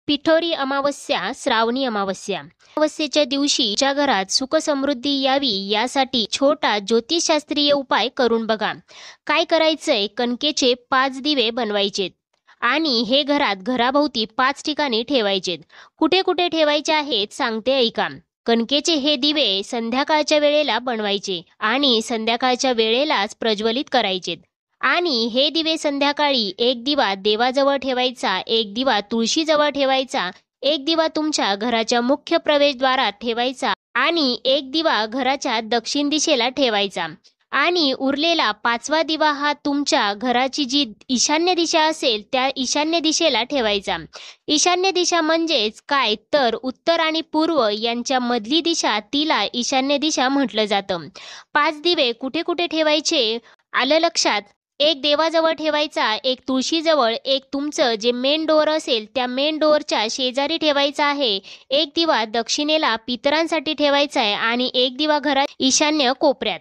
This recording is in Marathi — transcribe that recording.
पिठोरी अमावस्या, श्रावणी अमावस्या. अमावस्येच्या दिवशी ज्या घरात सुख समृद्धी यावी यासाठी छोटा ज्योतिषशास्त्रीय उपाय करून बघा. काय करायचंय? कणकेचे 5 दिवे बनवायचेत आणि हे घराभोवती 5 ठिकाणी ठेवायचेत. कुठे कुठे ठेवायचे आहेत सांगते ऐका. कणकेचे हे दिवे संध्याकाळच्या वेळेला बनवायचे आणि संध्याकाळच्या वेळेलाच प्रज्वलित करायचेत. आणि हे दिवे संध्याकाळी एक दिवा देवाजवळ ठेवायचा, एक दिवा तुळशीजवळ ठेवायचा, एक दिवा तुमच्या घराच्या मुख्य प्रवेशद्वारात ठेवायचा आणि एक दिवा घराच्या दक्षिण दिशेला ठेवायचा. आणि उरलेला 5वा दिवा हा तुमच्या घराची जी ईशान्य दिशा असेल त्या ईशान्य दिशेला ठेवायचा. ईशान्य दिशा म्हणजेच काय तर उत्तर आणि पूर्व यांच्या मधली दिशा, तिला ईशान्य दिशा म्हटलं जातं. 5 दिवे कुठे कुठे ठेवायचे आलं लक्षात? एक देवाजवळ ठेवायचा, एक तुळशीजवळ, एक तुमचं जे मेन डोअर असेल त्या मेन डोअरच्या शेजारी ठेवायचा आहे, एक दिवा दक्षिणेला पितरांसाठी ठेवायचा आहे आणि एक दिवा घरात ईशान्य कोपऱ्यात.